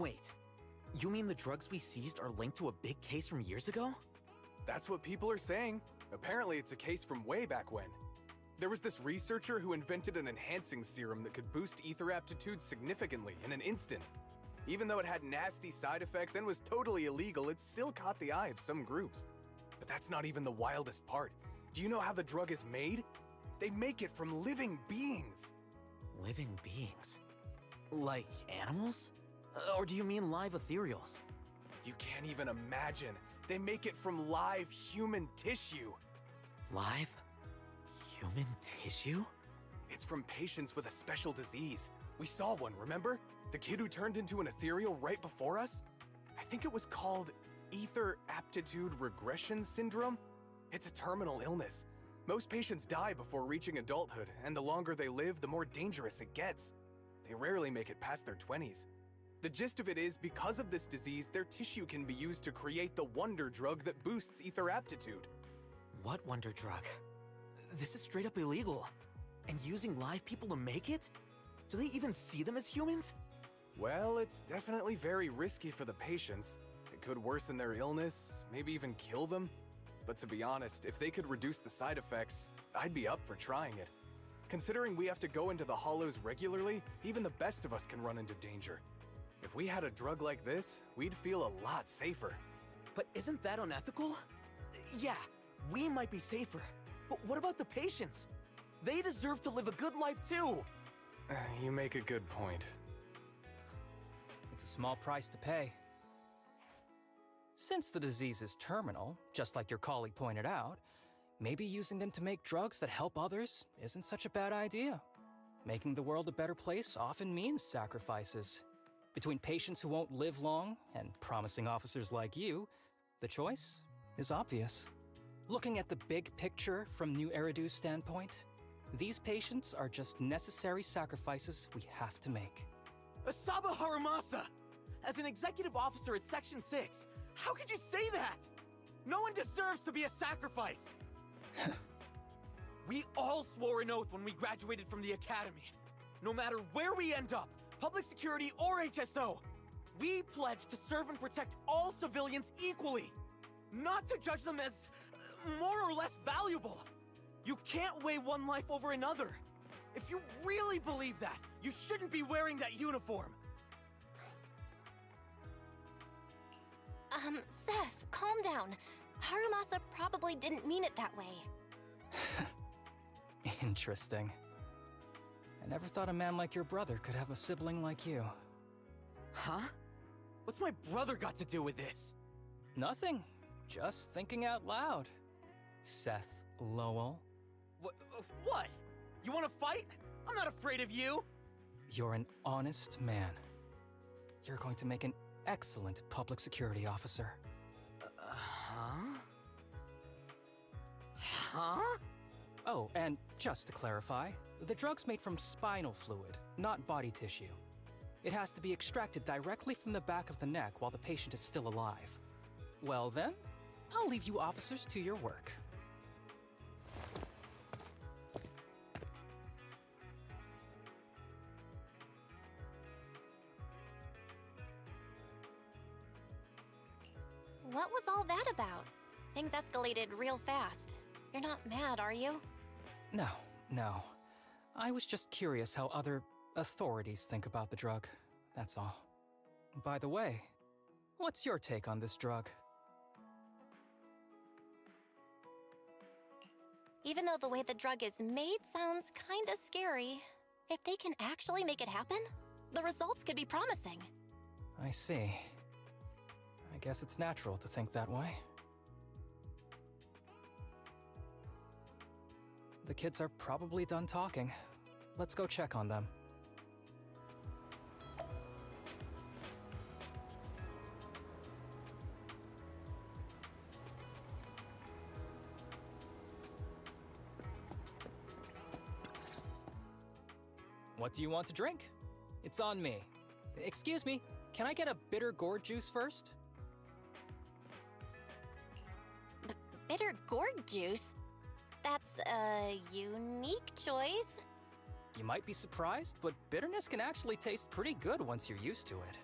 Wait, you mean the drugs we seized are linked to a big case from years ago? That's what people are saying. Apparently it's a case from way back when. There was this researcher who invented an enhancing serum that could boost ether aptitude significantly in an instant. Even though it had nasty side effects and was totally illegal, it still caught the eye of some groups. But that's not even the wildest part. Do you know how the drug is made? They make it from living beings. Living beings? Like animals? Or do you mean live ethereals? You can't even imagine. They make it from live human tissue. Live? Human tissue? It's from patients with a special disease. We saw one, remember? The kid who turned into an ethereal right before us? I think it was called ether aptitude regression syndrome. It's a terminal illness. Most patients die before reaching adulthood, and the longer they live, the more dangerous it gets. They rarely make it past their 20s. The gist of it is, because of this disease, their tissue can be used to create the wonder drug that boosts ether aptitude. What wonder drug? This is straight up illegal. And using live people to make it? Do they even see them as humans? Well, it's definitely very risky for the patients. It could worsen their illness, maybe even kill them. But to be honest, if they could reduce the side effects, I'd be up for trying it. Considering we have to go into the hollows regularly, even the best of us can run into danger. If we had a drug like this, we'd feel a lot safer. But isn't that unethical? Yeah, we might be safer, but what about the patients? They deserve to live a good life too! You make a good point. It's a small price to pay. Since the disease is terminal, just like your colleague pointed out, maybe using them to make drugs that help others isn't such a bad idea. Making the world a better place often means sacrifices. Between patients who won't live long and promising officers like you, the choice is obvious. Looking at the big picture from New Eridu's standpoint, these patients are just necessary sacrifices we have to make. Asaba Harumasa! As an executive officer at Section 6, how could you say that? No one deserves to be a sacrifice! We all swore an oath when we graduated from the academy. No matter where we end up, public security or HSO, we pledge to serve and protect all civilians equally, not to judge them as more or less valuable. You can't weigh one life over another. If you really believe that, you shouldn't be wearing that uniform. Seth, calm down. Harumasa probably didn't mean it that way. Interesting. I never thought a man like your brother could have a sibling like you. Huh? What's my brother got to do with this? Nothing. Just thinking out loud. Seth Lowell. What? You want to fight? I'm not afraid of you! You're an honest man. You're going to make an excellent public security officer. Huh? Huh? Oh, and just to clarify, the drug's made from spinal fluid, not body tissue. It has to be extracted directly from the back of the neck while the patient is still alive. Well then, I'll leave you officers to your work. What was all that about? Things escalated real fast. You're not mad, are you? No. I was just curious how other authorities think about the drug, that's all. By the way, what's your take on this drug? Even though the way the drug is made sounds kinda scary, if they can actually make it happen, the results could be promising. I see. I guess it's natural to think that way. The kids are probably done talking. Let's go check on them. What do you want to drink? It's on me. Excuse me, can I get a bitter gourd juice first? Bitter gourd juice? That's a unique choice. You might be surprised, but bitterness can actually taste pretty good once you're used to it.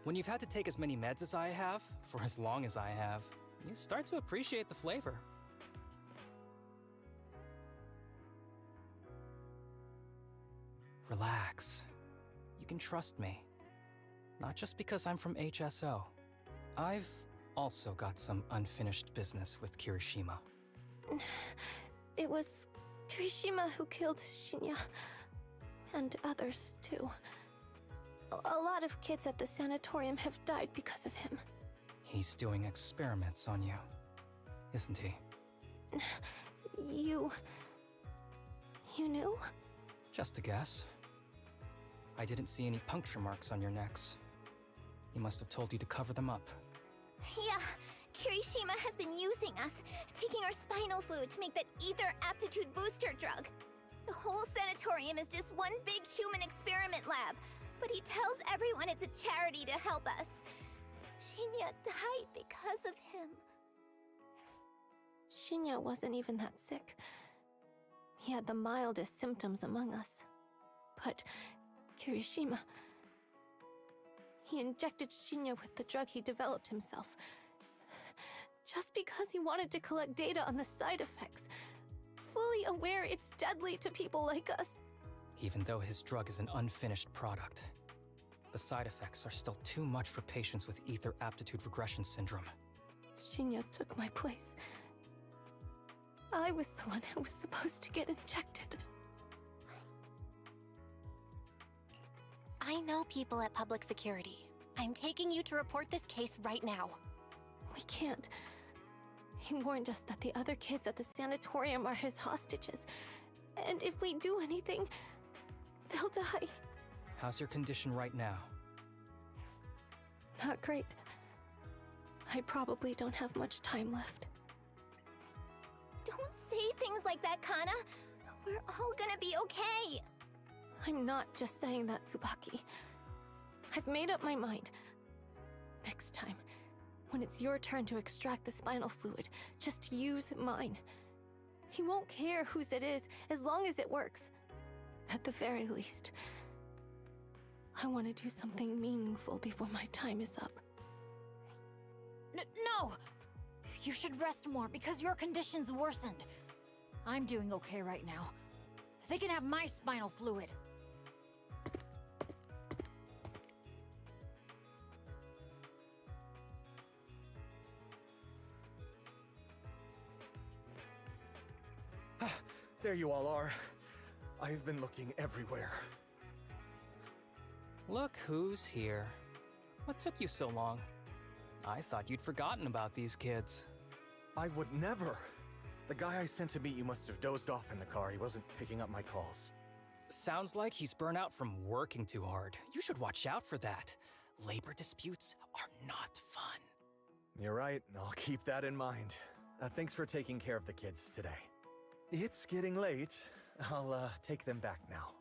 When you've had to take as many meds as I have, for as long as I have, you start to appreciate the flavor. Relax. You can trust me. Not just because I'm from HSO. I've also got some unfinished business with Kirishima. It was Kirishima who killed Shinya. And others, too. A lot of kids at the sanatorium have died because of him. He's doing experiments on you, isn't he? You knew? Just a guess. I didn't see any puncture marks on your necks. He must have told you to cover them up. Yeah, Kirishima has been using us, taking our spinal fluid to make that ether aptitude booster drug. The whole sanatorium is just one big human experiment lab, but he tells everyone it's a charity to help us. Shinya died because of him. Shinya wasn't even that sick. He had the mildest symptoms among us. But Kirishima... He injected Shinya with the drug he developed himself. Just because he wanted to collect data on the side effects. Fully aware it's deadly to people like us. Even though his drug is an unfinished product, the side effects are still too much for patients with ether aptitude regression syndrome. Shinya took my place. I was the one who was supposed to get injected. I know people at public security. I'm taking you to report this case right now. We can't. He warned us that the other kids at the sanatorium are his hostages. And if we do anything, they'll die. How's your condition right now? Not great. I probably don't have much time left. Don't say things like that, Kana. We're all gonna be okay. I'm not just saying that, Tsubaki. I've made up my mind. Next time, when it's your turn to extract the spinal fluid, just use mine. He won't care whose it is, as long as it works. At the very least, I want to do something meaningful before my time is up. No! You should rest more because your condition's worsened. I'm doing okay right now. They can have my spinal fluid. There you all are. I've been looking everywhere. Look who's here. What took you so long? I thought you'd forgotten about these kids. I would never. The guy I sent to meet you must have dozed off in the car. He wasn't picking up my calls. Sounds like he's burnt out from working too hard. You should watch out for that. Labor disputes are not fun. You're right. I'll keep that in mind. Thanks for taking care of the kids today. It's getting late. I'll take them back now.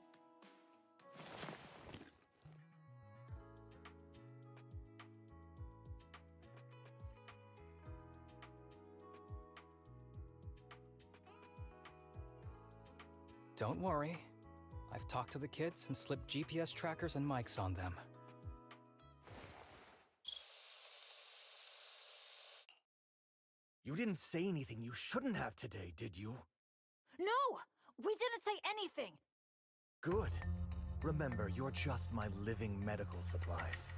Don't worry. I've talked to the kids and slipped GPS trackers and mics on them. You didn't say anything you shouldn't have today, did you? No! We didn't say anything! Good. Remember, you're just my living medical supplies.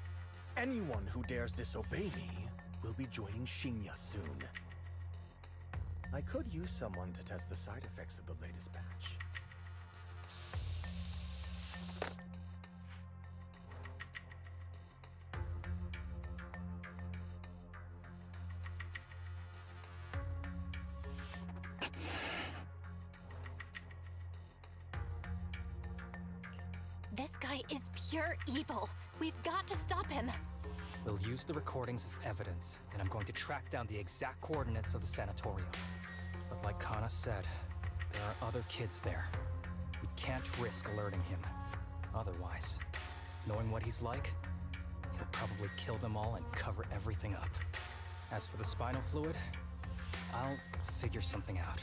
Anyone who dares disobey me will be joining Shinya soon. I could use someone to test the side effects of the latest batch. This guy is pure evil. We've got to stop him. We'll use the recordings as evidence, and I'm going to track down the exact coordinates of the sanatorium. But like Kana said, there are other kids there. We can't risk alerting him. Otherwise, knowing what he's like, he'll probably kill them all and cover everything up. As for the spinal fluid, I'll figure something out.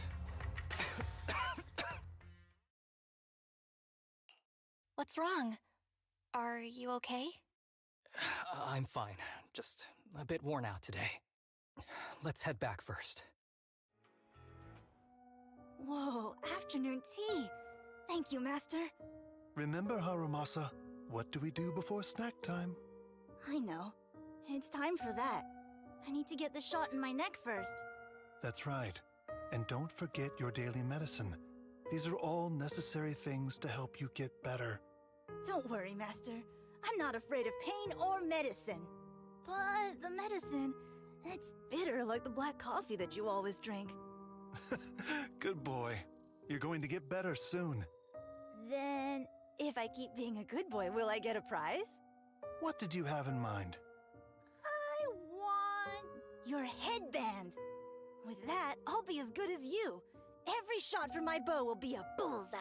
What's wrong? Are you okay? I'm fine. Just a bit worn out today. Let's head back first. Whoa, afternoon tea! Thank you, Master. Remember, Harumasa, what do we do before snack time? I know. It's time for that. I need to get the shot in my neck first. That's right. And don't forget your daily medicine. These are all necessary things to help you get better. Don't worry, Master. I'm not afraid of pain or medicine. But the medicine, it's bitter like the black coffee that you always drink. Good boy. You're going to get better soon. Then, if I keep being a good boy, will I get a prize? What did you have in mind? I want your headband. With that, I'll be as good as you. Every shot from my bow will be a bullseye.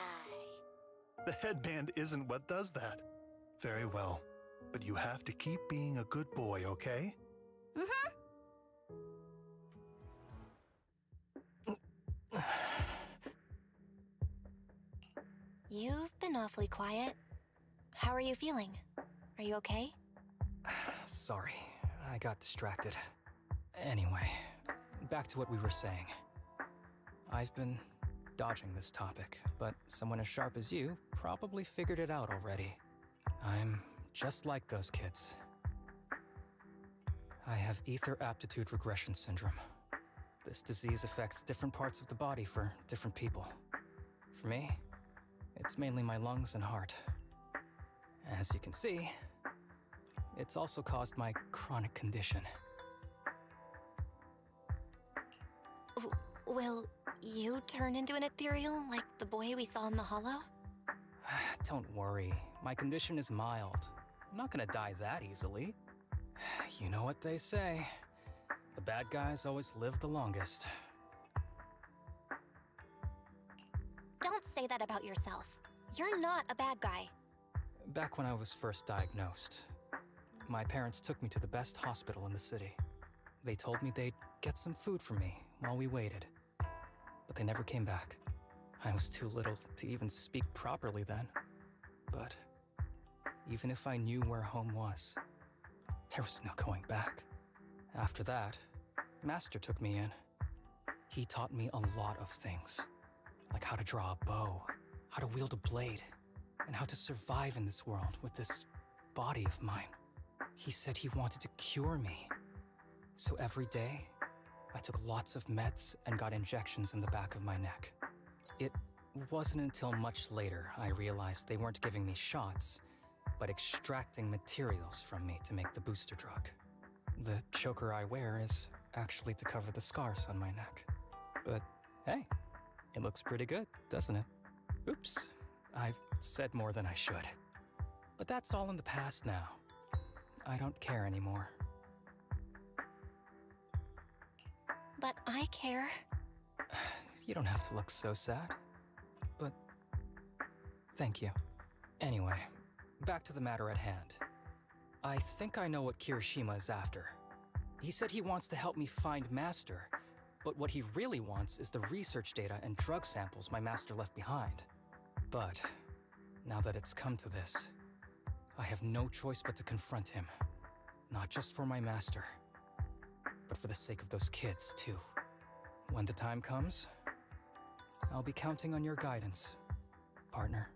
The headband isn't what does that. Very well. But you have to keep being a good boy, okay? Mm-hmm. You've been awfully quiet. How are you feeling? Are you okay? Sorry, I got distracted. Anyway, back to what we were saying. I've been dodging this topic, but someone as sharp as you probably figured it out already. I'm just like those kids. I have ether aptitude regression syndrome. This disease affects different parts of the body for different people. For me, it's mainly my lungs and heart. As you can see, it's also caused my chronic condition. Will you turn into an ethereal like the boy we saw in the hollow? Don't worry, my condition is mild. I'm not gonna die that easily. You know what they say. The bad guys always live the longest. Don't say that about yourself. You're not a bad guy. Back when I was first diagnosed, my parents took me to the best hospital in the city. They told me they'd get some food for me while we waited. But they never came back. I was too little to even speak properly then. But even if I knew where home was, there was no going back. After that, Master took me in. He taught me a lot of things, like how to draw a bow, how to wield a blade, and how to survive in this world with this body of mine. He said he wanted to cure me. So every day, I took lots of meds and got injections in the back of my neck. It wasn't until much later I realized they weren't giving me shots, but extracting materials from me to make the booster drug. The choker I wear is actually to cover the scars on my neck. But hey, it looks pretty good, doesn't it? Oops, I've said more than I should. But that's all in the past now. I don't care anymore. But I care. You don't have to look so sad. But thank you. Anyway, back to the matter at hand. I think I know what Kirishima is after. He said he wants to help me find Master, but what he really wants is the research data and drug samples my master left behind. But now that it's come to this, I have no choice but to confront him. Not just for my master, but for the sake of those kids, too. When the time comes, I'll be counting on your guidance, partner.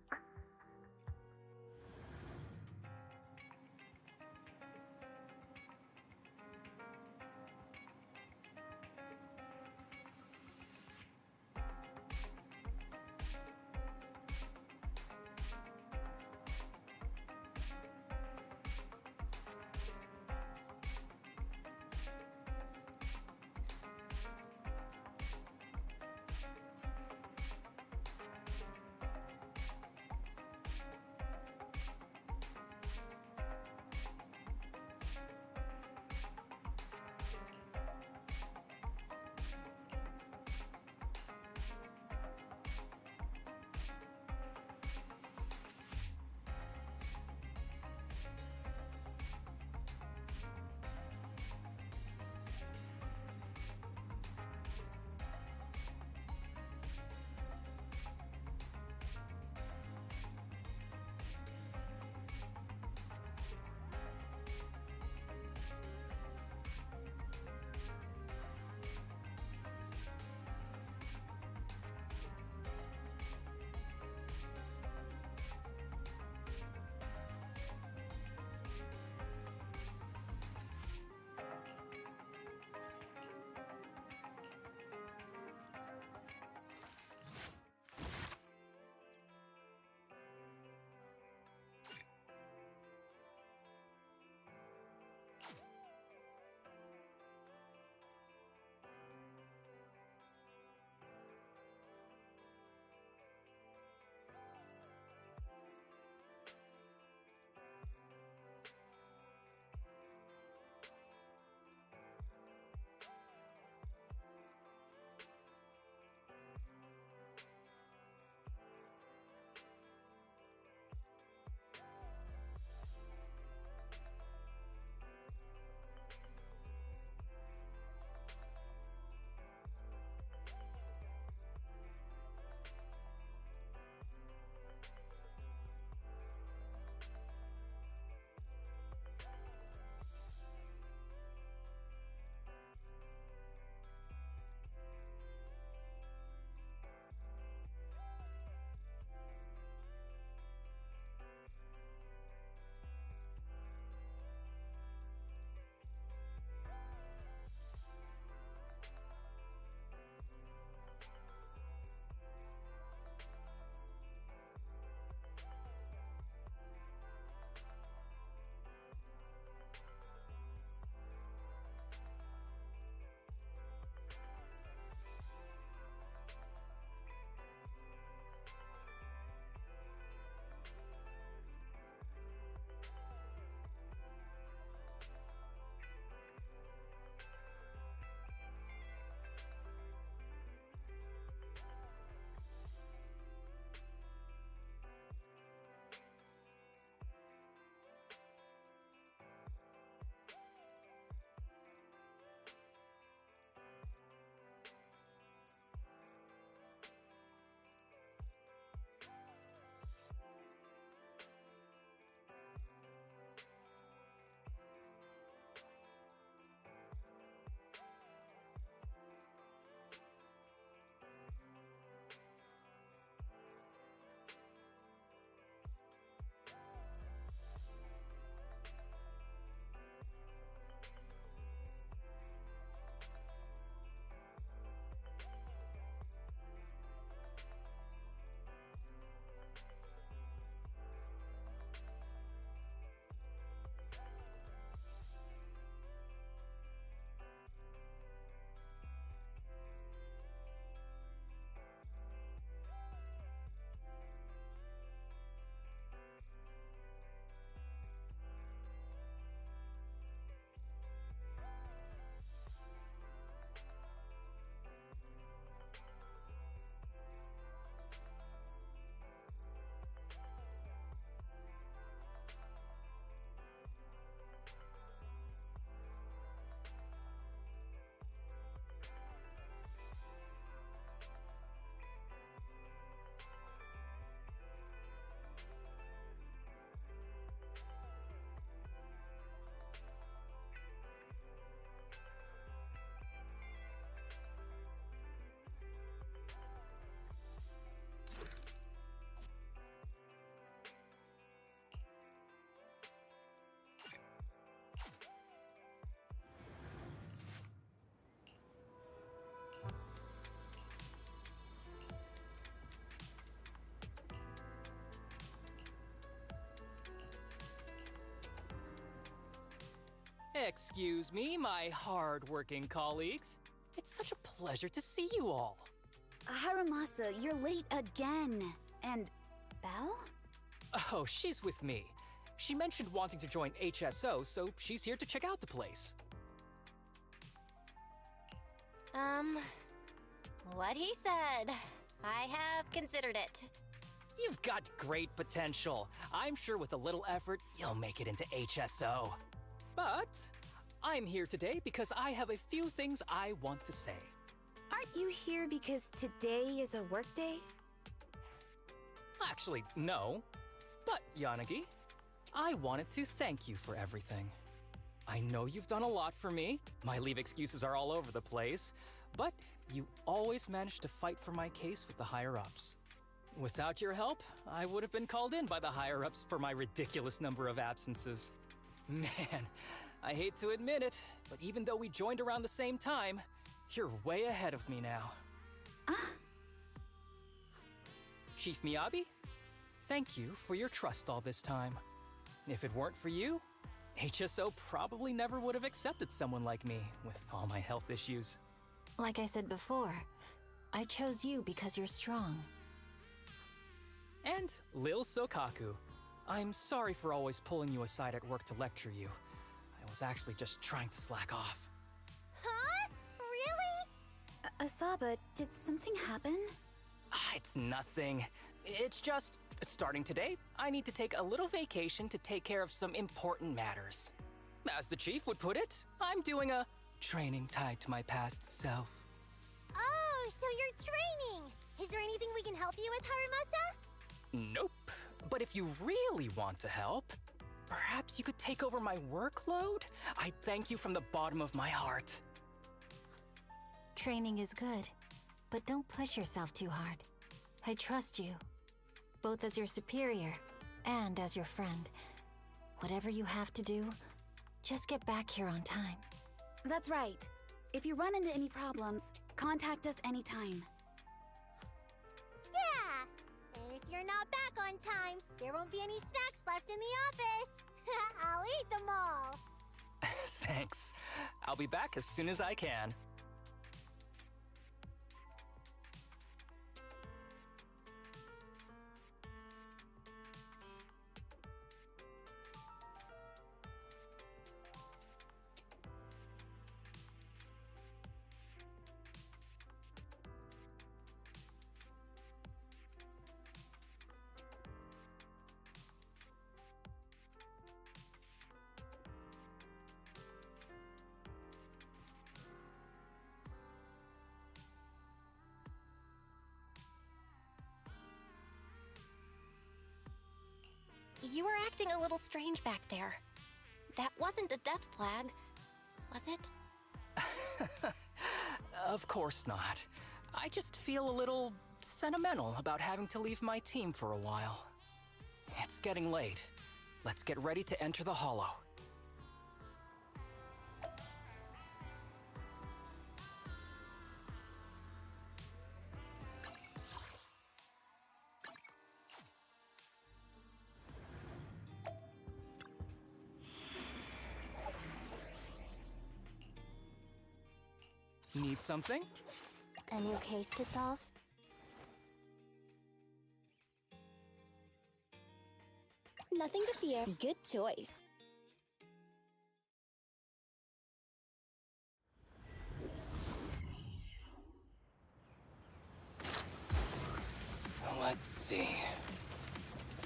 Excuse me, my hard-working colleagues. It's such a pleasure to see you all. Harumasa, you're late again. And Belle? Oh, she's with me. She mentioned wanting to join HSO, so she's here to check out the place. What he said. I have considered it. You've got great potential. I'm sure with a little effort, you'll make it into HSO. But I'm here today because I have a few things I want to say. Aren't you here because today is a work day? Actually, no. But, Yanagi, I wanted to thank you for everything. I know you've done a lot for me. My leave excuses are all over the place. But you always managed to fight for my case with the higher-ups. Without your help, I would have been called in by the higher-ups for my ridiculous number of absences. Man, I hate to admit it, but even though we joined around the same time, you're way ahead of me now. Chief Miyabi, thank you for your trust all this time. If it weren't for you, HSO probably never would have accepted someone like me with all my health issues. Like I said before, I chose you because you're strong. And Lil Sokaku, I'm sorry for always pulling you aside at work to lecture you. I was actually just trying to slack off. Huh? Really? Asaba, did something happen? It's nothing. It's just, starting today, I need to take a little vacation to take care of some important matters. As the chief would put it, I'm doing a training tied to my past self. Oh, so you're training! Is there anything we can help you with, Harumasa? Nope. But if you really want to help, perhaps you could take over my workload? I'd thank you from the bottom of my heart. Training is good, but don't push yourself too hard. I trust you, both as your superior and as your friend. Whatever you have to do, just get back here on time. That's right. If you run into any problems, contact us anytime. Yeah! And if you're not back on time, there won't be any snacks left in the office. I'll eat them all. Thanks. I'll be back as soon as I can. You were acting a little strange back there. That wasn't a death flag, was it? Of course not. I just feel a little sentimental about having to leave my team for a while. It's getting late. Let's get ready to enter the Hollow. Need something? A new case to solve? Nothing to fear. Good choice. Let's see.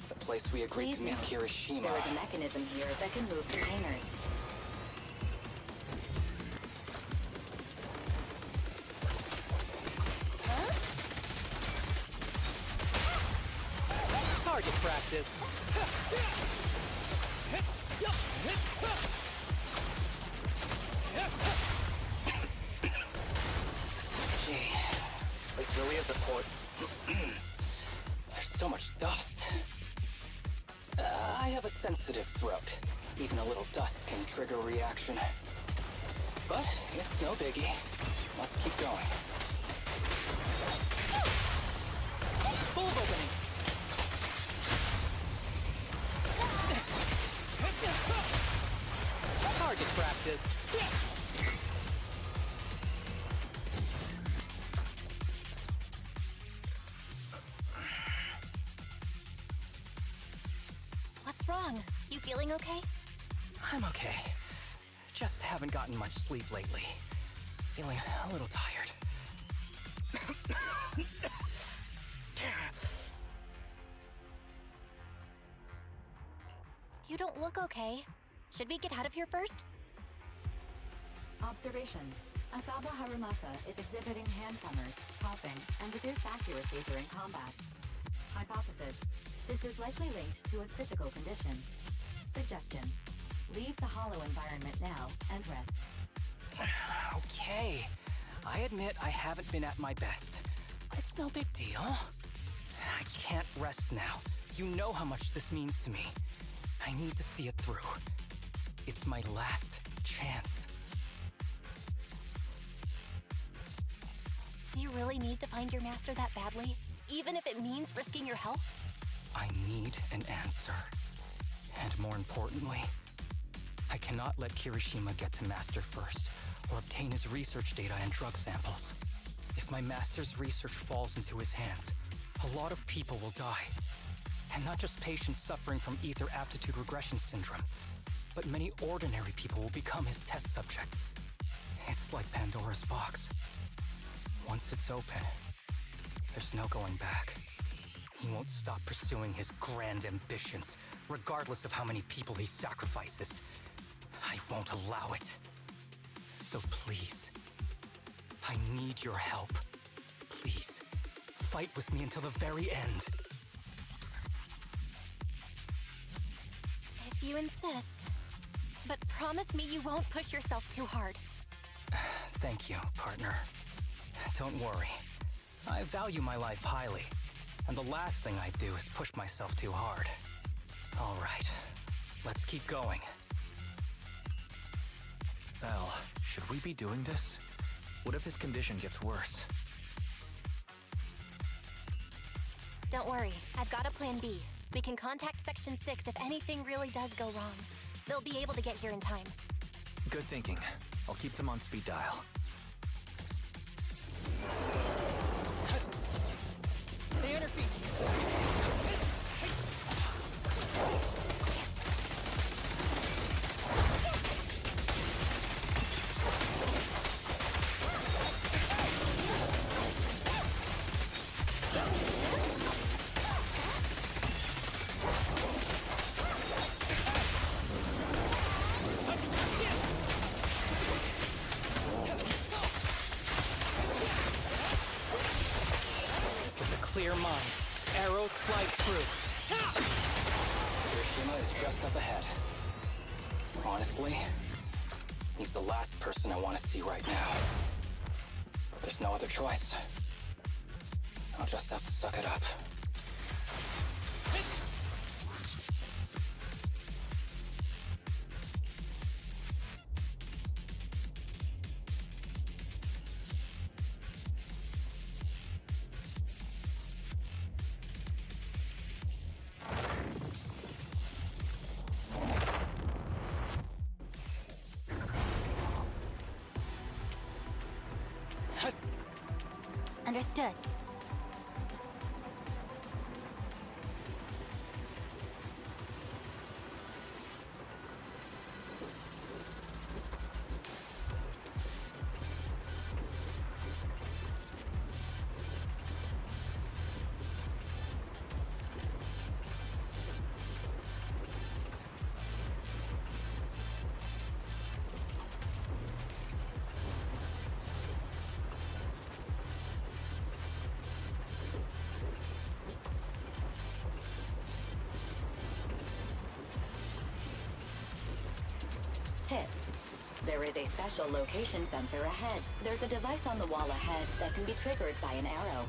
The place we agreed to meet Kirishima. There is a mechanism here that can move containers. Target practice. Gee, this place really is a port. There's so much dust. I have a sensitive throat. Even a little dust can trigger a reaction. But it's no biggie. Let's keep going. Full of opening. target practice. What's wrong? You feeling okay? I'm okay. Just haven't gotten much sleep lately. Feeling a little tired. You don't look okay. Should we get out of here first? Observation. Asaba Harumasa is exhibiting hand tremors, coughing, and reduced accuracy during combat. Hypothesis. This is likely linked to his physical condition. Suggestion. Leave the hollow environment now and rest. Okay. I admit I haven't been at my best. But it's no big deal. I can't rest now. You know how much this means to me. I need to see it through. It's my last chance. Do you really need to find your master that badly? Even if it means risking your health? I need an answer. And more importantly, I cannot let Kirishima get to Master first, or obtain his research data and drug samples. If my Master's research falls into his hands, a lot of people will die. And not just patients suffering from ether aptitude regression syndrome, but many ordinary people will become his test subjects. It's like Pandora's box. Once it's open, there's no going back. He won't stop pursuing his grand ambitions, regardless of how many people he sacrifices. I won't allow it. So please, I need your help. Please, fight with me until the very end. If you insist. But promise me you won't push yourself too hard. Thank you, partner. Don't worry. I value my life highly, and the last thing I do is push myself too hard. All right, let's keep going. Belle, should we be doing this? What if his condition gets worse? Don't worry, I've got a plan B. We can contact Section 6 if anything really does go wrong. They'll be able to get here in time. Good thinking. I'll keep them on speed dial. Stay on your feet. Clear mind. Arrows fly true. Kirishima is just up ahead. Honestly, he's the last person I want to see right now. But there's no other choice. I'll just have to suck it up. Understood. Tip. There is a special location sensor ahead. There's a device on the wall ahead that can be triggered by an arrow.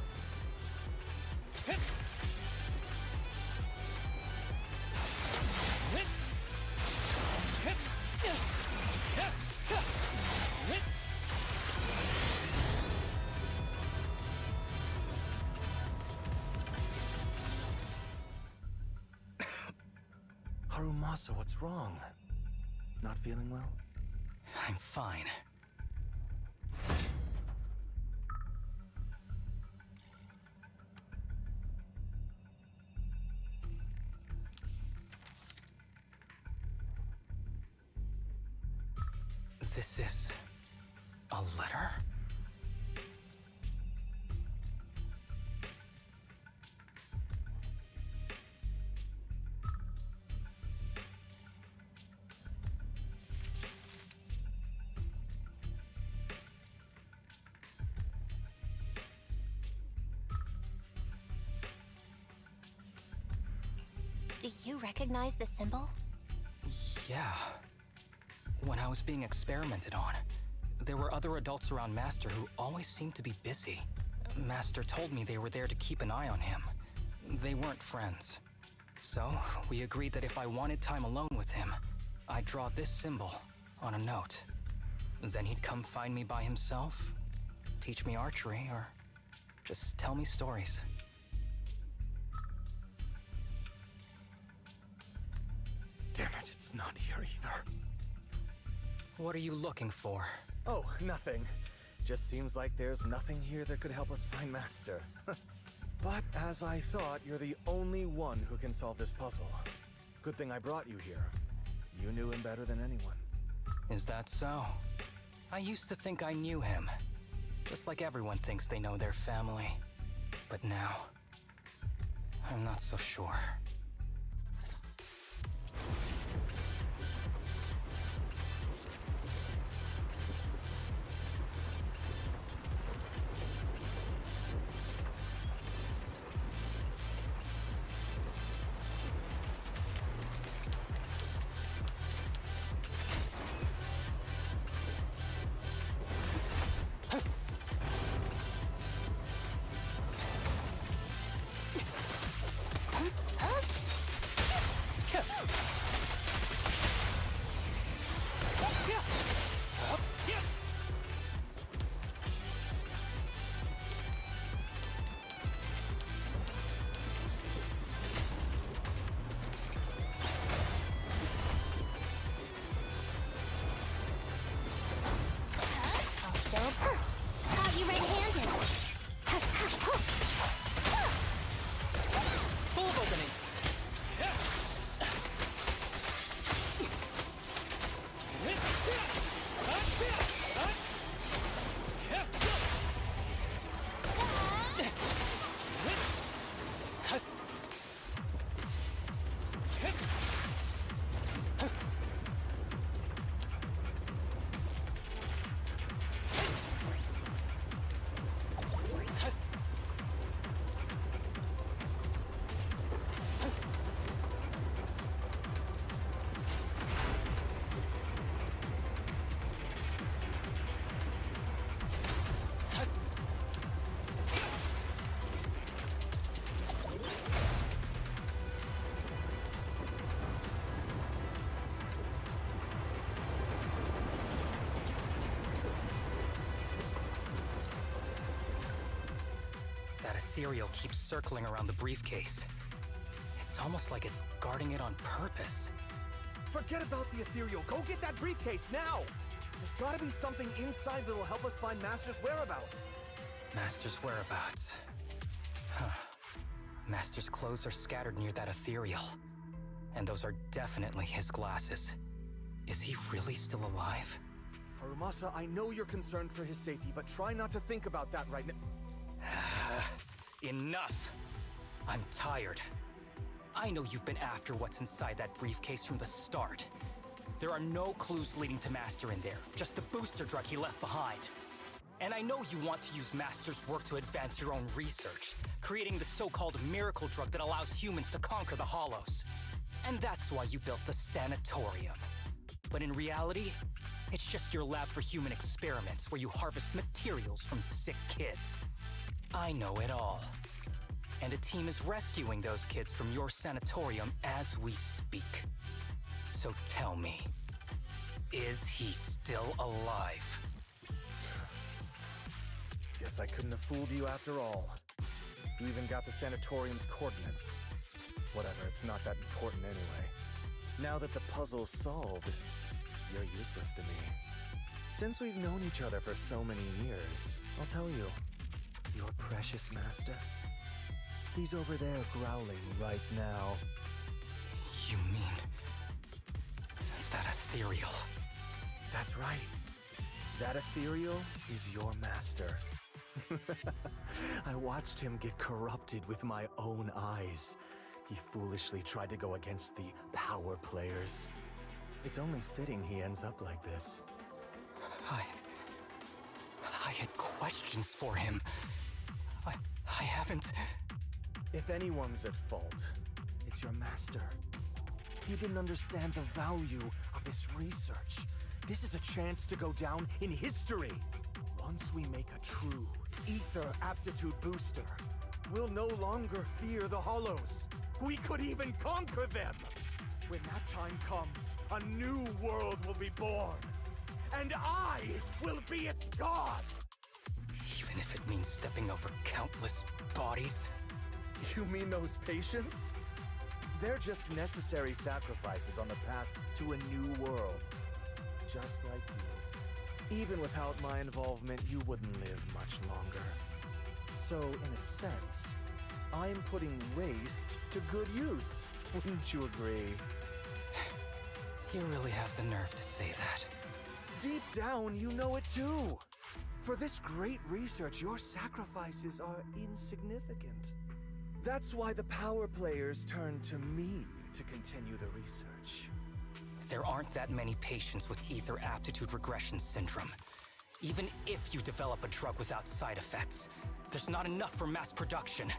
Harumasa, what's wrong? Not feeling well? I'm fine. This is a letter? Do you recognize the symbol? Yeah. When I was being experimented on, there were other adults around Master who always seemed to be busy. Master told me they were there to keep an eye on him. They weren't friends. So, we agreed that if I wanted time alone with him, I'd draw this symbol on a note. Then he'd come find me by himself, teach me archery, or just tell me stories. Damn it, it's not here either. What are you looking for? Oh, nothing. Just seems like there's nothing here that could help us find Master. But as I thought, you're the only one who can solve this puzzle. Good thing I brought you here. You knew him better than anyone. Is that so? I used to think I knew him. Just like everyone thinks they know their family. But now, I'm not so sure. Are you red-handed? Full of opening! That ethereal keeps circling around the briefcase. It's almost like it's guarding it on purpose. Forget about the ethereal. Go get that briefcase now! There's gotta be something inside that'll help us find Master's whereabouts. Master's whereabouts. Huh. Master's clothes are scattered near that ethereal. And those are definitely his glasses. Is he really still alive? Harumasa, I know you're concerned for his safety, but try not to think about that right now. Enough! I'm tired. I know you've been after what's inside that briefcase from the start. There are no clues leading to Master in there, just the booster drug he left behind. And I know you want to use Master's work to advance your own research, creating the so-called miracle drug that allows humans to conquer the Hollows. And that's why you built the sanatorium. But in reality, it's just your lab for human experiments where you harvest materials from sick kids. I know it all. And a team is rescuing those kids from your sanatorium as we speak. So tell me, is he still alive? Guess I couldn't have fooled you after all. You even got the sanatorium's coordinates. Whatever, it's not that important anyway. Now that the puzzle's solved, you're useless to me. Since we've known each other for so many years, I'll tell you, your precious master, he's over there growling right now. You mean... that ethereal? That's right. That ethereal is your master. I watched him get corrupted with my own eyes. He foolishly tried to go against the power players. It's only fitting he ends up like this. I had questions for him. I haven't... If anyone's at fault, it's your master. You didn't understand the value of this research. This is a chance to go down in history. Once we make a true ether aptitude booster, we'll no longer fear the Hollows. We could even conquer them. When that time comes, a new world will be born. And I will be its god! Even if it means stepping over countless bodies? You mean those patients? They're just necessary sacrifices on the path to a new world. Just like you. Even without my involvement, you wouldn't live much longer. So, in a sense, I'm putting waste to good use. Wouldn't you agree? You really have the nerve to say that. Deep down, you know it too. For this great research, your sacrifices are insignificant. That's why the power players turn to me to continue the research. There aren't that many patients with ether aptitude regression syndrome. Even if you develop a drug without side effects, there's not enough for mass production.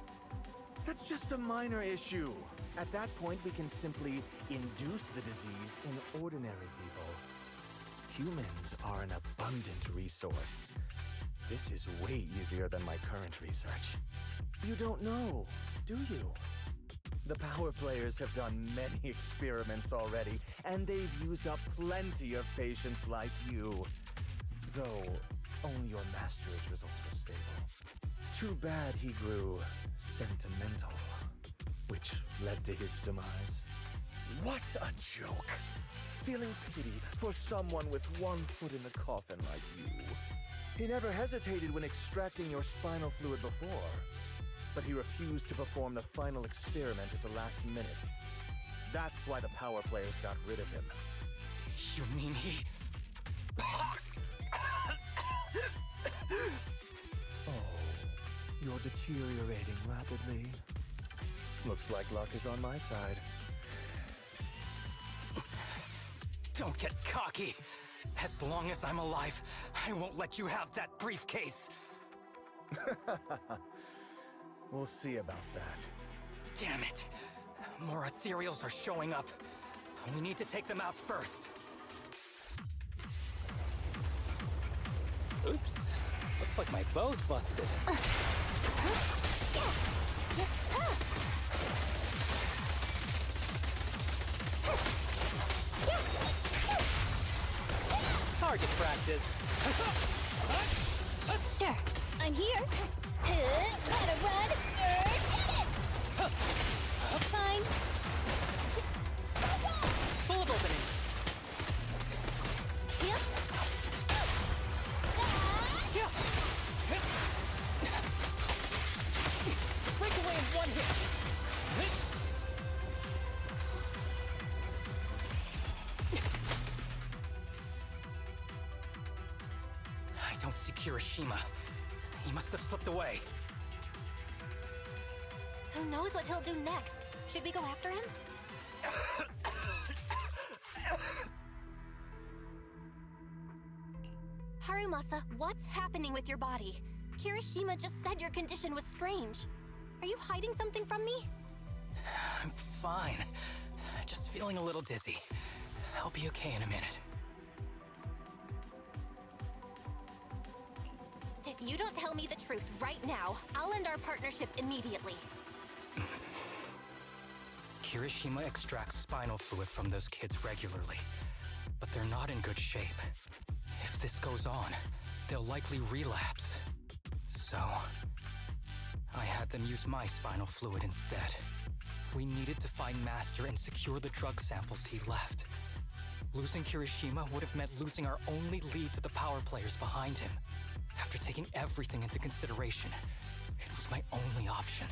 That's just a minor issue. At that point, we can simply induce the disease in ordinary people. Humans are an abundant resource. This is way easier than my current research. You don't know, do you? The power players have done many experiments already, and they've used up plenty of patients like you. Though, only your master's results were stable. Too bad he grew sentimental, which led to his demise. What a joke! Feeling pity for someone with one foot in the coffin like you. He never hesitated when extracting your spinal fluid before, but he refused to perform the final experiment at the last minute. That's why the power players got rid of him. You mean he... Oh, you're deteriorating rapidly. Looks like luck is on my side. Don't get cocky. As long as I'm alive, I won't let you have that briefcase. We'll see about that. Damn it. More ethereals are showing up. We need to take them out first. Oops. Looks like my bow's busted. Target practice. Sure, I'm here. Gotta run. Get it! Fine. Full of opening. Yep. Break away in one hit. I don't see Kirishima. He must have slipped away. Who knows what he'll do next? Should we go after him? Harumasa, what's happening with your body? Kirishima just said your condition was strange. Are you hiding something from me? I'm fine. Just feeling a little dizzy. I'll be okay in a minute. If you don't tell me the truth right now, I'll end our partnership immediately. Kirishima extracts spinal fluid from those kids regularly, but they're not in good shape. If this goes on, they'll likely relapse. So, I had them use my spinal fluid instead. We needed to find Master and secure the drug samples he left. Losing Kirishima would have meant losing our only lead to the power players behind him. After taking everything into consideration, it was my only option.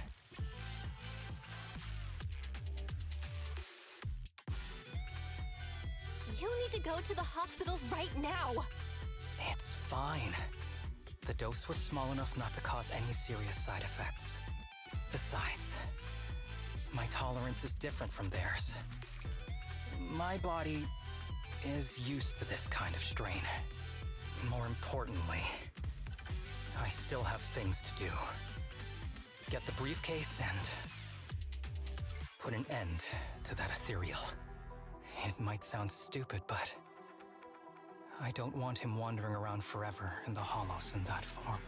You need to go to the hospital right now! It's fine. The dose was small enough not to cause any serious side effects. Besides, my tolerance is different from theirs. My body is used to this kind of strain. More importantly, I still have things to do. Get the briefcase and put an end to that ethereal. It might sound stupid, but I don't want him wandering around forever in the hollows in that form.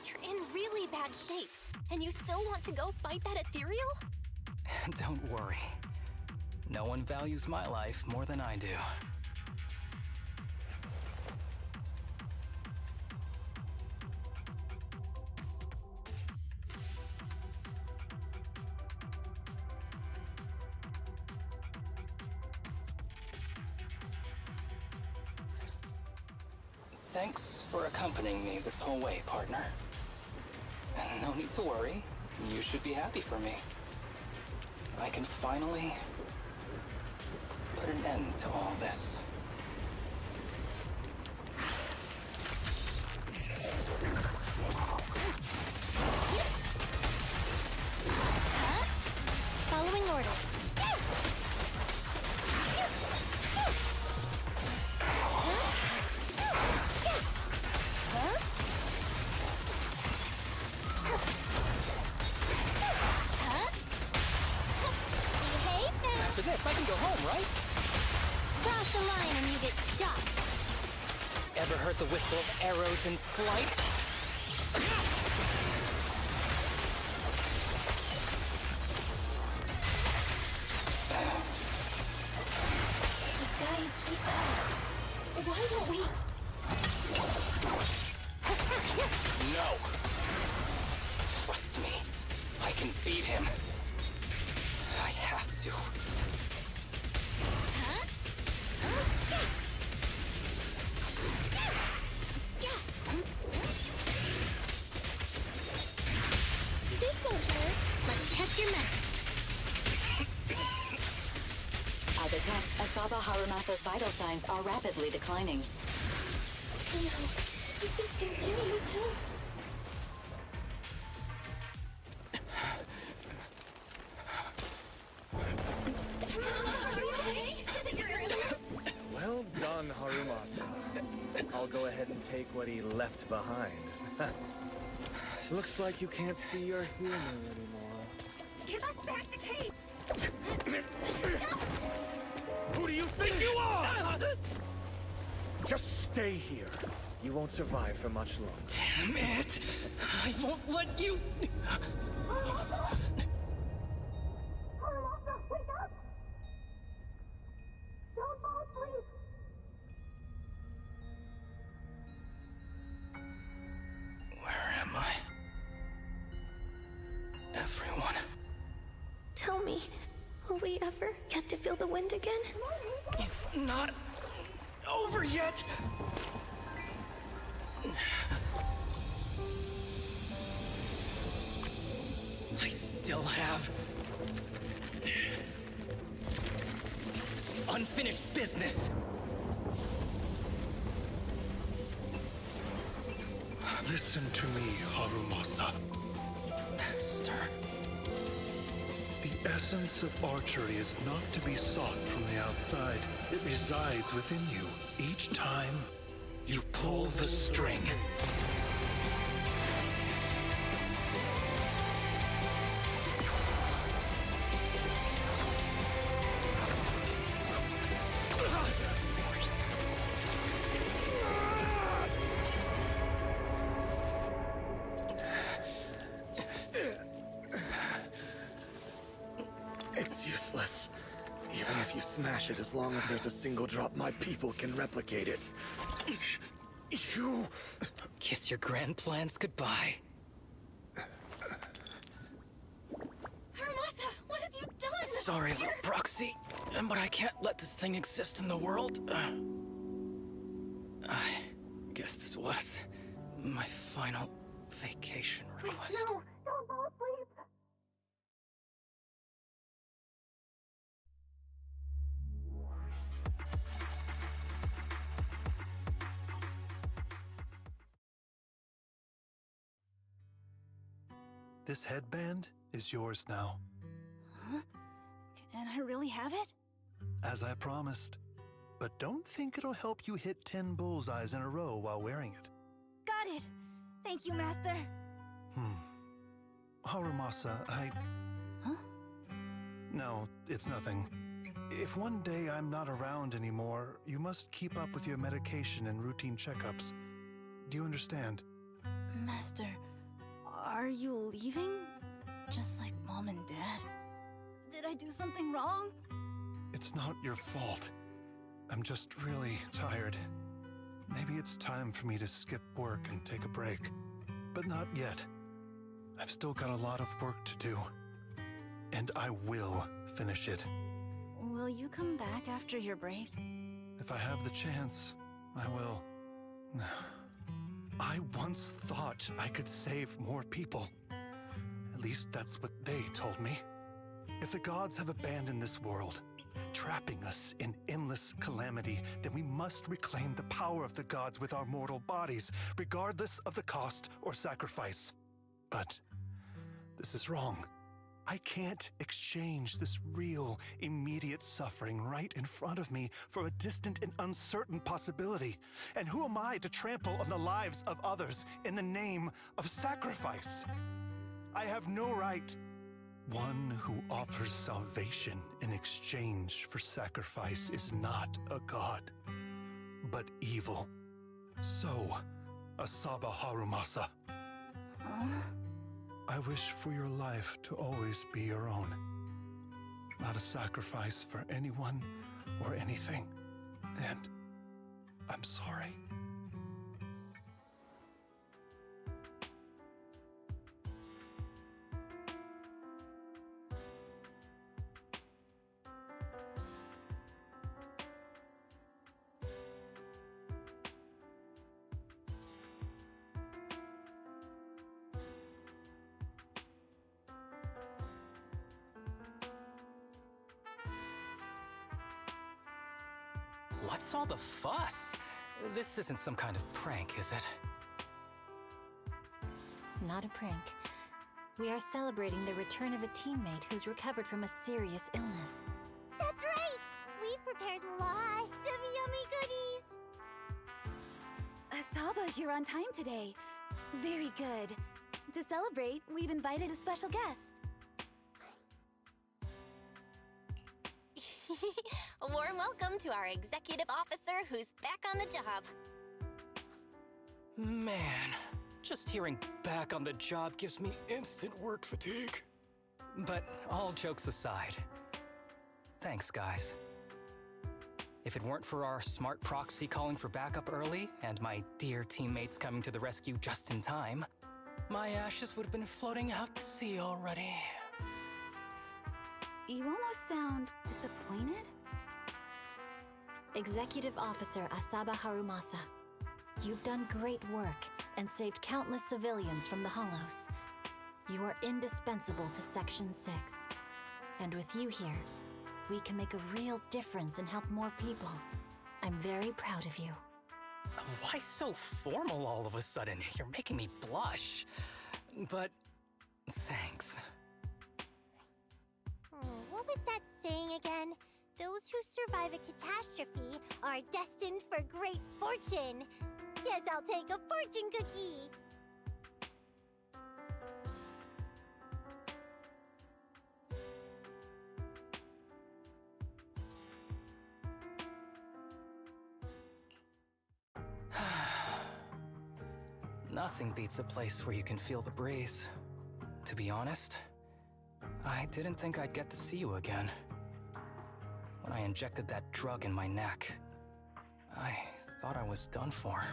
You're in really bad shape, and you still want to go fight that ethereal? Don't worry. No one values my life more than I do. Thanks for accompanying me this whole way, partner. No need to worry. You should be happy for me. I can finally put an end to all this. Following order. After this, I can go home, right? Cross the line and you get shot. Ever heard the whistle of arrows in flight? The sky is too high. Why don't we... No! Trust me. I can beat him. I have to. This won't hurt. Let's check your map. I detect Asaba Harumasa's vital signs are rapidly declining. No, if this continues, help. Well done, Harumasa. I'll go ahead and take what he left behind. Looks like you can't see your humor anymore. Give us back the cave! Who do you think you are? Just stay here. You won't survive for much longer. Damn it! I won't let you... Harumasa, wake up! Don't fall asleep! Where am I? Everyone. Tell me, will we ever get to feel the wind again? It's not over yet! I still have unfinished business. Listen to me, Harumasa. Master. The essence of archery is not to be sought from the outside. It resides within you. Each time you pull the string. It's useless. Even if you smash it, as long as there's a single drop, my people can replicate it. You... Kiss your grand plans goodbye. sorry, little proxy, but I can't let this thing exist in the world. I guess this was my final vacation request. No, don't fall asleep. This headband is yours now. Huh? Can I really have it? As I promised. But don't think it'll help you hit 10 bullseyes in a row while wearing it. Got it! Thank you, Master! Harumasa, Huh? No, it's nothing. If one day I'm not around anymore, you must keep up with your medication and routine checkups. Do you understand? Master, are you leaving? Just like Mom and Dad? Did I do something wrong? It's not your fault. I'm just really tired. Maybe it's time for me to skip work and take a break. But not yet. I've still got a lot of work to do. And I will finish it. Will you come back after your break? If I have the chance, I will. I once thought I could save more people. At least that's what they told me. If the gods have abandoned this world, trapping us in endless calamity, then we must reclaim the power of the gods with our mortal bodies, regardless of the cost or sacrifice. But this is wrong. I can't exchange this real, immediate suffering right in front of me for a distant and uncertain possibility. And who am I to trample on the lives of others in the name of sacrifice? I have no right. One who offers salvation in exchange for sacrifice is not a god, but evil. So, Asaba Harumasa. I wish for your life to always be your own. Not a sacrifice for anyone or anything. And I'm sorry. What's all the fuss? This isn't some kind of prank, is it? Not a prank. We are celebrating the return of a teammate who's recovered from a serious illness. That's right! We've prepared lots of yummy goodies! Asaba, you're on time today. Very good. To celebrate, we've invited a special guest. A warm welcome to our executive officer who's back on the job. Man, just hearing back on the job gives me instant work fatigue. But all jokes aside, thanks, guys. If it weren't for our smart proxy calling for backup early and my dear teammates coming to the rescue just in time, my ashes would have been floating out to sea already. You almost sound disappointed? Executive Officer Asaba Harumasa, you've done great work and saved countless civilians from the Hollows. You are indispensable to Section 6. And with you here, we can make a real difference and help more people. I'm very proud of you. Why so formal all of a sudden? You're making me blush. But thanks. What was that saying again? Those who survive a catastrophe are destined for great fortune. Guess I'll take a fortune cookie. Nothing beats a place where you can feel the breeze. To be honest, I didn't think I'd get to see you again. When I injected that drug in my neck, I thought I was done for.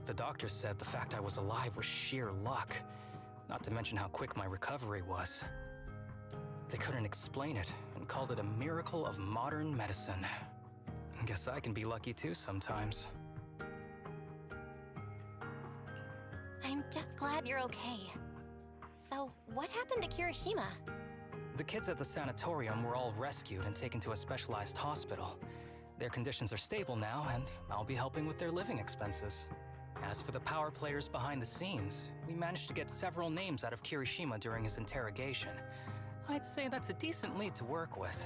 The doctor said the fact I was alive was sheer luck, not to mention how quick my recovery was. They couldn't explain it and called it a miracle of modern medicine. Guess I can be lucky too sometimes. I'm just glad you're okay. So, what happened to Kirishima? The kids at the sanatorium were all rescued and taken to a specialized hospital. Their conditions are stable now, and I'll be helping with their living expenses. As for the power players behind the scenes, we managed to get several names out of Kirishima during his interrogation. I'd say that's a decent lead to work with.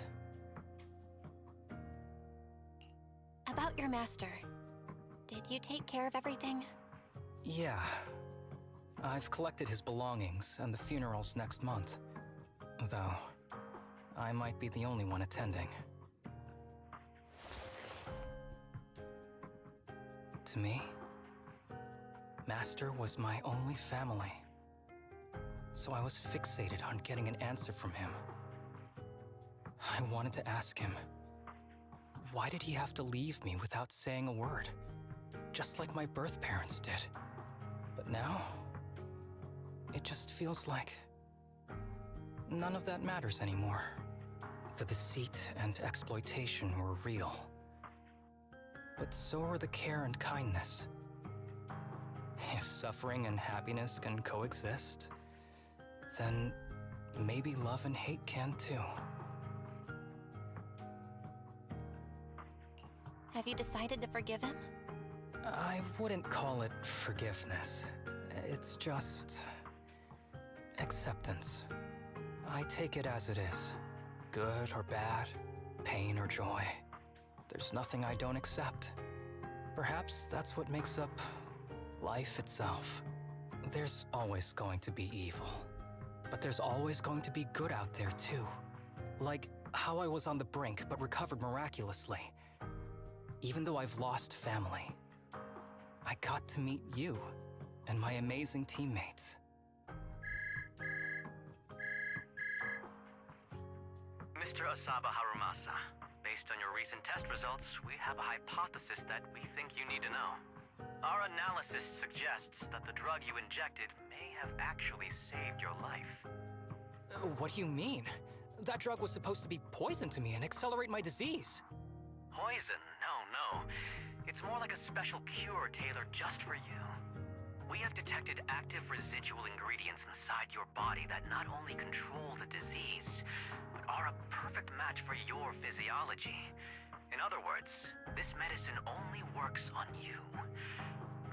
About your master. Did you take care of everything? Yeah. I've collected his belongings, and the funeral's next month. Though, I might be the only one attending. To me, Master was my only family. So I was fixated on getting an answer from him. I wanted to ask him, why did he have to leave me without saying a word? Just like my birth parents did. But now, it just feels like none of that matters anymore. The deceit and exploitation were real. But so are the care and kindness. If suffering and happiness can coexist, then maybe love and hate can too. Have you decided to forgive him? I wouldn't call it forgiveness. It's just acceptance. I take it as it is. Good or bad, pain or joy. There's nothing I don't accept. Perhaps that's what makes up life itself. There's always going to be evil. But there's always going to be good out there too. Like how I was on the brink but recovered miraculously. Even though I've lost family, I got to meet you and my amazing teammates. Mr. Asaba Harumasa, based on your recent test results, we have a hypothesis that we think you need to know. Our analysis suggests that the drug you injected may have actually saved your life. What do you mean? That drug was supposed to be poison to me and accelerate my disease. Poison? No. It's more like a special cure tailored just for you. We have detected active residual ingredients inside your body that not only control the disease, but are a perfect match for your physiology. In other words, this medicine only works on you.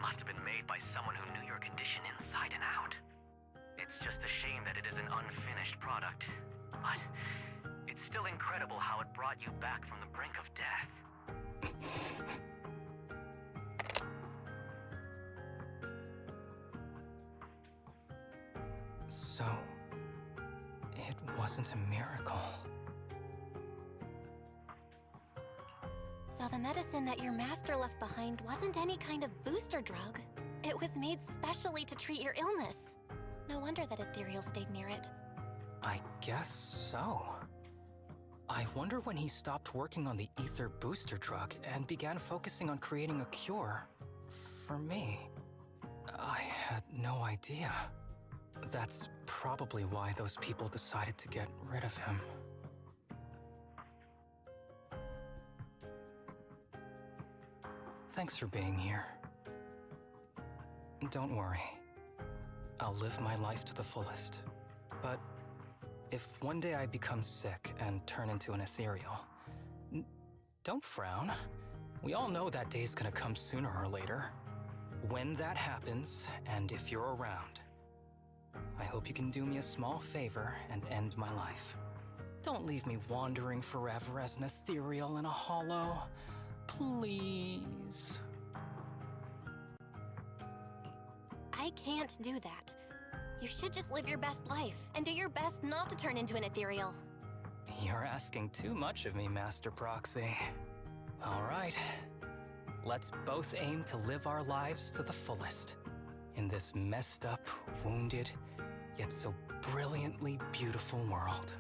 Must have been made by someone who knew your condition inside and out. It's just a shame that it is an unfinished product. But it's still incredible how it brought you back from the brink of death. So, it wasn't a miracle. So the medicine that your master left behind wasn't any kind of booster drug. It was made specially to treat your illness. No wonder that Ethereal stayed near it. I guess so. I wonder when he stopped working on the ether booster drug and began focusing on creating a cure for me. I had no idea. That's probably why those people decided to get rid of him. Thanks for being here. Don't worry. I'll live my life to the fullest. But if one day I become sick and turn into an ethereal, don't frown. We all know that day's gonna come sooner or later. When that happens, and if you're around, I hope you can do me a small favor and end my life. Don't leave me wandering forever as an ethereal in a hollow. Please. I can't do that. You should just live your best life and do your best not to turn into an ethereal. You're asking too much of me, Master Proxy. All right. Let's both aim to live our lives to the fullest. In this messed up, wounded, yet so brilliantly beautiful world.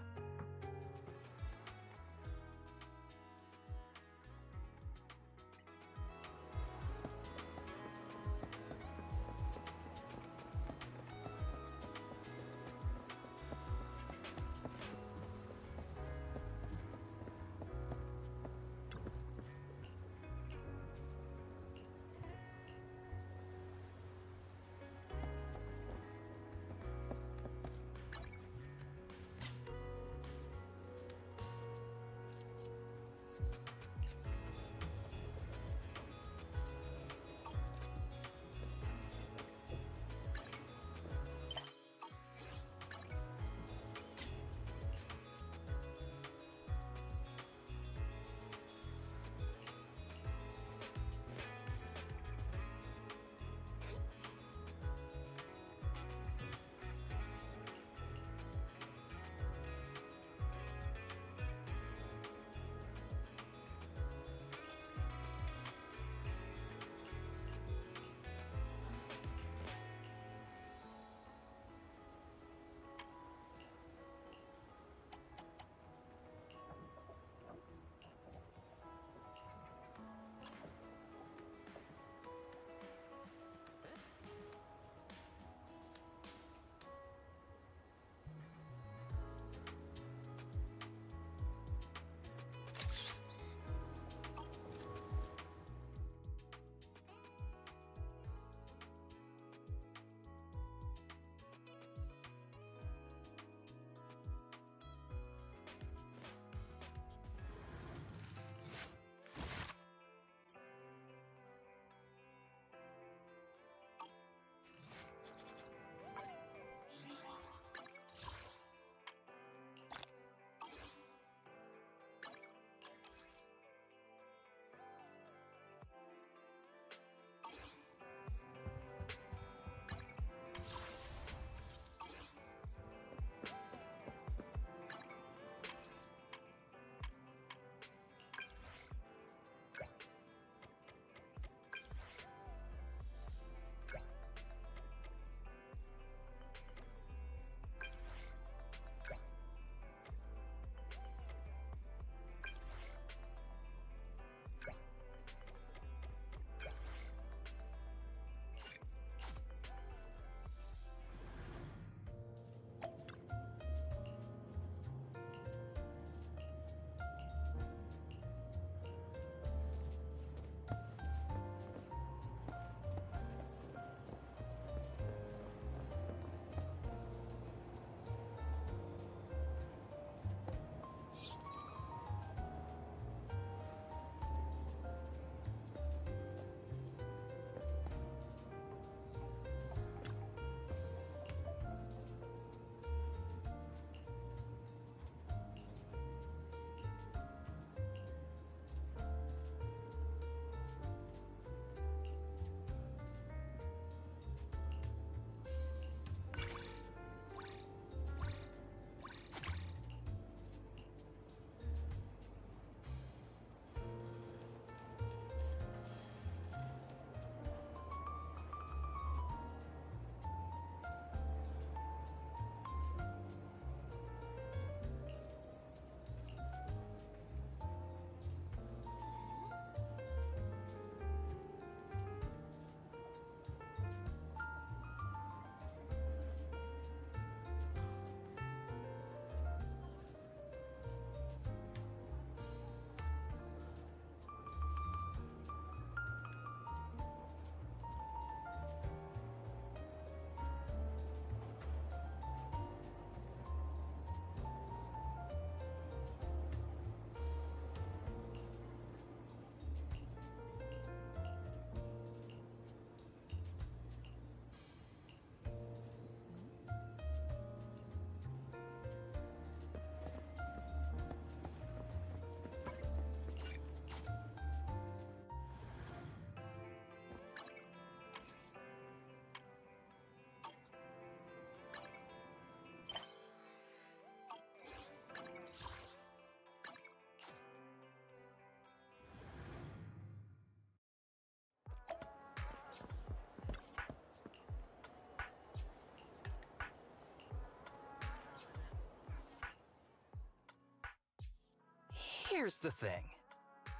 Here's the thing.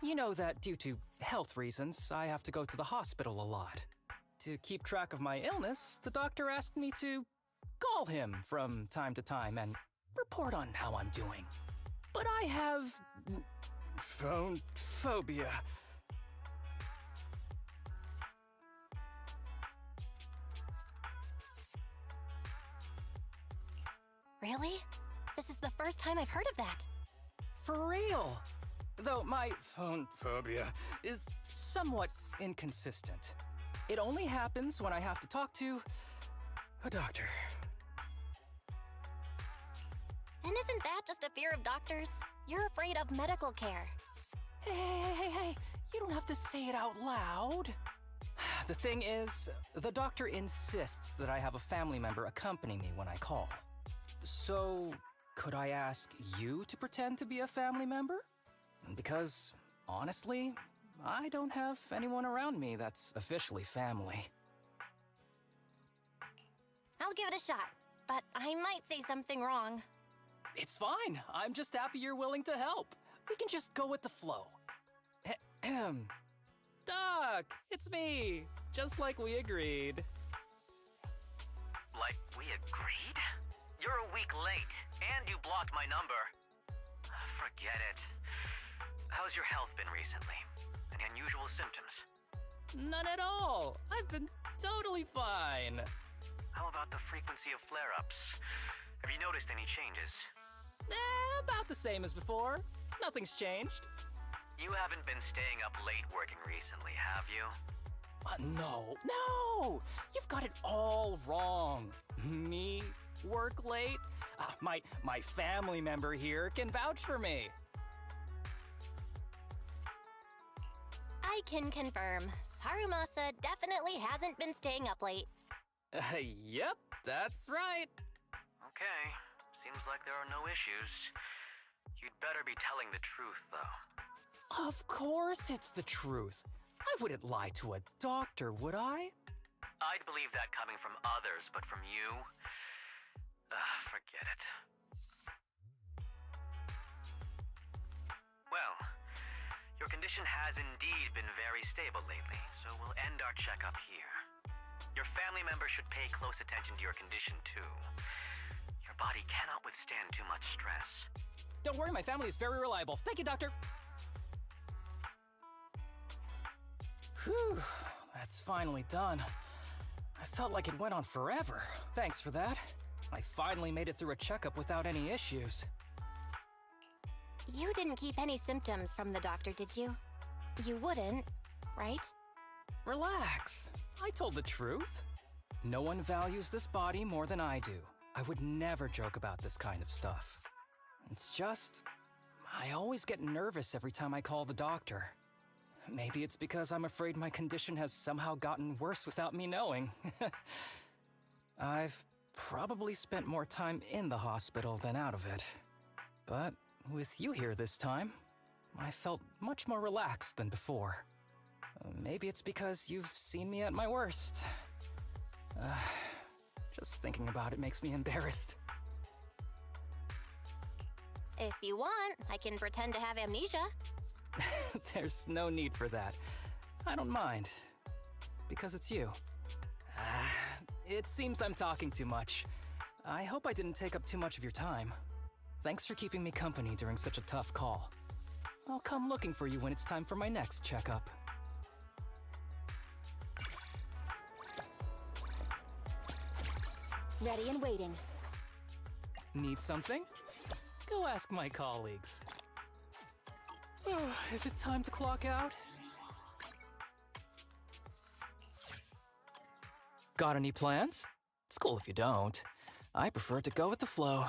You know that due to health reasons, I have to go to the hospital a lot. To keep track of my illness, the doctor asked me to call him from time to time and report on how I'm doing. But I have phone phobia. Really? This is the first time I've heard of that. For real. Though my phone phobia is somewhat inconsistent. It only happens when I have to talk to a doctor. And isn't that just a fear of doctors? You're afraid of medical care. Hey, you don't have to say it out loud. The thing is, the doctor insists that I have a family member accompany me when I call. So, could I ask you to pretend to be a family member? Because, honestly, I don't have anyone around me that's officially family. I'll give it a shot, but I might say something wrong. It's fine. I'm just happy you're willing to help. We can just go with the flow. Doc, it's me. Just like we agreed. Like we agreed? You're a week late, and you blocked my number. Forget it. How's your health been recently? Any unusual symptoms? None at all. I've been totally fine. How about the frequency of flare-ups? Have you noticed any changes? About the same as before. Nothing's changed. You haven't been staying up late working recently, have you? No! You've got it all wrong. Me work late? My family member here can vouch for me. I can confirm. Harumasa definitely hasn't been staying up late. Yep, that's right. Okay, seems like there are no issues. You'd better be telling the truth, though. Of course it's the truth. I wouldn't lie to a doctor, would I? I'd believe that coming from others, but from you? Forget it. Well, your condition has indeed been very stable lately, so we'll end our checkup here. Your family members should pay close attention to your condition, too. Your body cannot withstand too much stress. Don't worry, my family is very reliable. Thank you, doctor. Whew, that's finally done. I felt like it went on forever. Thanks for that. I finally made it through a checkup without any issues. You didn't keep any symptoms from the doctor, did you? You wouldn't, right? Relax. I told the truth. No one values this body more than I do. I would never joke about this kind of stuff. It's just, I always get nervous every time I call the doctor. Maybe it's because I'm afraid my condition has somehow gotten worse without me knowing. I've probably spent more time in the hospital than out of it. But with you here this time, I felt much more relaxed than before. Maybe it's because you've seen me at my worst. Just thinking about it makes me embarrassed. If you want, I can pretend to have amnesia. There's no need for that. I don't mind. Because it's you. It seems I'm talking too much. I hope I didn't take up too much of your time. Thanks for keeping me company during such a tough call. I'll come looking for you when it's time for my next checkup. Ready and waiting. Need something? Go ask my colleagues. Is it time to clock out? Got any plans? It's cool if you don't. I prefer to go with the flow.